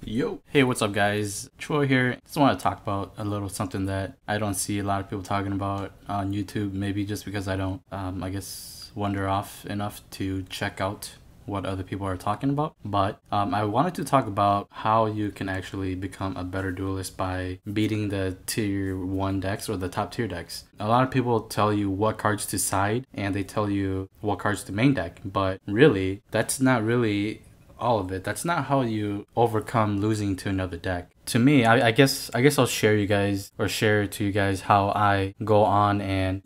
Yo, hey, what's up guys? Troy here. Just want to talk about a little something that I don't see a lot of people talking about on YouTube, maybe just because I don't I guess wander off enough to check out what other people are talking about. But I wanted to talk about how you can actually become a better duelist by beating the tier 1 decks or the top tier decks. A lot of people tell you what cards to side and they tell you what cards to main deck, but really that's not really all of it. That's not how you overcome losing to another deck. To me, I guess I'll share you guys or share to you guys how I go on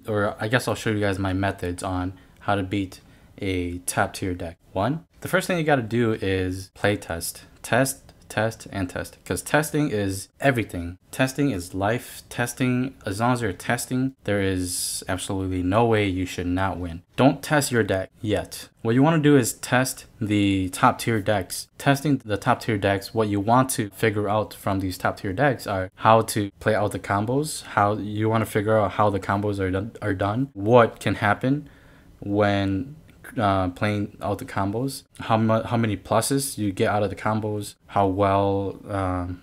or I guess I'll show you guys my methods on how to beat a top tier deck. One, the first thing you got to do is play test. Test, and test, because testing is everything. Testing is life. Testing, as long as you're testing, there is absolutely no way you should not win. Don't test your deck yet. What you want to do is test the top tier decks. Testing the top tier decks, what you want to figure out from these top tier decks are how to play out the combos, how you want to figure out how the combos are done, what can happen when playing out the combos, how many pluses you get out of the combos, how well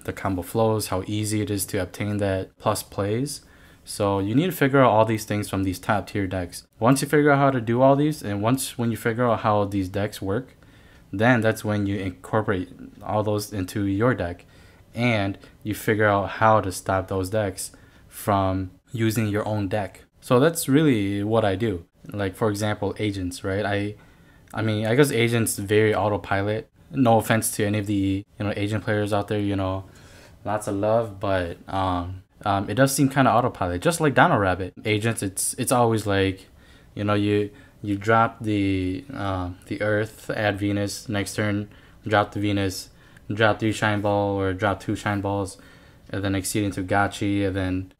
the combo flows, how easy it is to obtain that plus plays. So you need to figure out all these things from these top tier decks. Once you figure out how to do all these, and when you figure out how these decks work, then that's when you incorporate all those into your deck and you figure out how to stop those decks from using your own deck. So that's really what I do. Like, for example, agents, right? I mean, I guess agents very autopilot. No offense to any of the, agent players out there, lots of love, but it does seem kind of autopilot, just like Dino Rabbit. Agents, it's always like, you drop the Earth, add Venus, next turn, drop the Venus, drop 3 Shine Ball or drop 2 Shine Balls, and then exceed into Gachi, and then,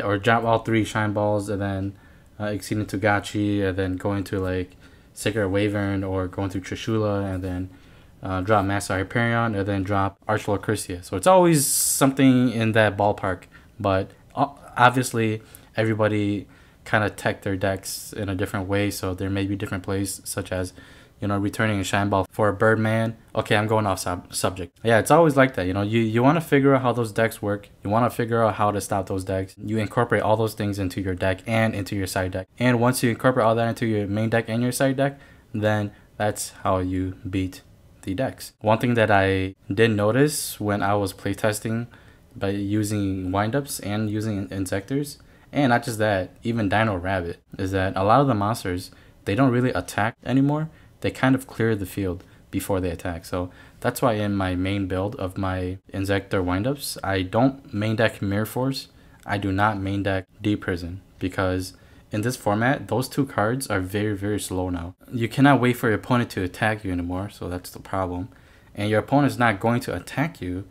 or drop all 3 Shine Balls, and then exceeding to Gachi, and then going to like Sacred Wyvern or going to Trishula, and then drop Master Hyperion, and then drop Archlord Cursia. So it's always something in that ballpark, but obviously everybody kind of tech their decks in a different way, so there may be different plays, such as returning a Shine Ball for a Birdman. Okay, I'm going off subject. Yeah, it's always like that. You want to figure out how those decks work. You want to figure out how to stop those decks. You incorporate all those things into your deck and into your side deck. And once you incorporate all that into your main deck and your side deck, then that's how you beat the decks. One thing that I did notice when I was playtesting by using windups and using Insectors, and not just that, even Dino Rabbit, is that a lot of the monsters, they don't really attack anymore. They kind of clear the field before they attack. So that's why in my main build of my Insector windups, I don't main deck Mirror Force. I do not main deck Deep Prison, because in this format, those 2 cards are very, very slow now. You cannot wait for your opponent to attack you anymore, so that's the problem. And your opponent is not going to attack you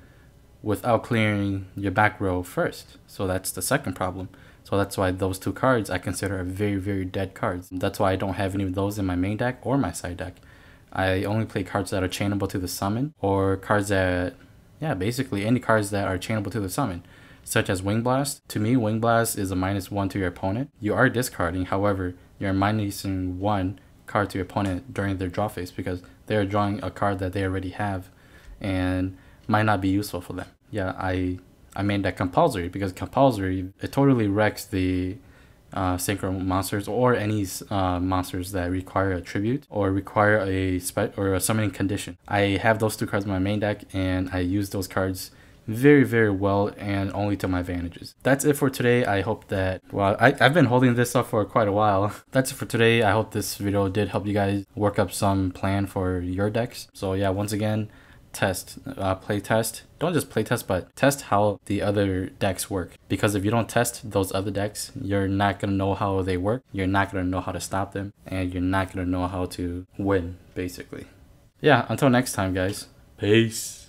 without clearing your back row first. So that's the second problem. So that's why those 2 cards I consider are very, very dead cards. That's why I don't have any of those in my main deck or my side deck. I only play cards that are chainable to the summon, or cards that, basically any cards that are chainable to the summon, such as Wing Blast. To me, Wing Blast is a -1 to your opponent. You are discarding, however, you're minusing 1 card to your opponent during their draw phase, because they're drawing a card that they already have and might not be useful for them. Yeah, I made that compulsory, because compulsory, it totally wrecks the synchro monsters or any monsters that require a tribute or require a summoning condition. I have those 2 cards in my main deck, and I use those cards very, very well and only to my advantages. That's it for today. I hope that, well, I've been holding this up for quite a while. That's it for today. I hope this video did help you guys work up some plan for your decks. So yeah, once again, test, play test. Don't just play test, but test how the other decks work, because if you don't test those other decks, you're not going to know how they work, you're not going to know how to stop them, and you're not going to know how to win, basically. Yeah, until next time guys, peace.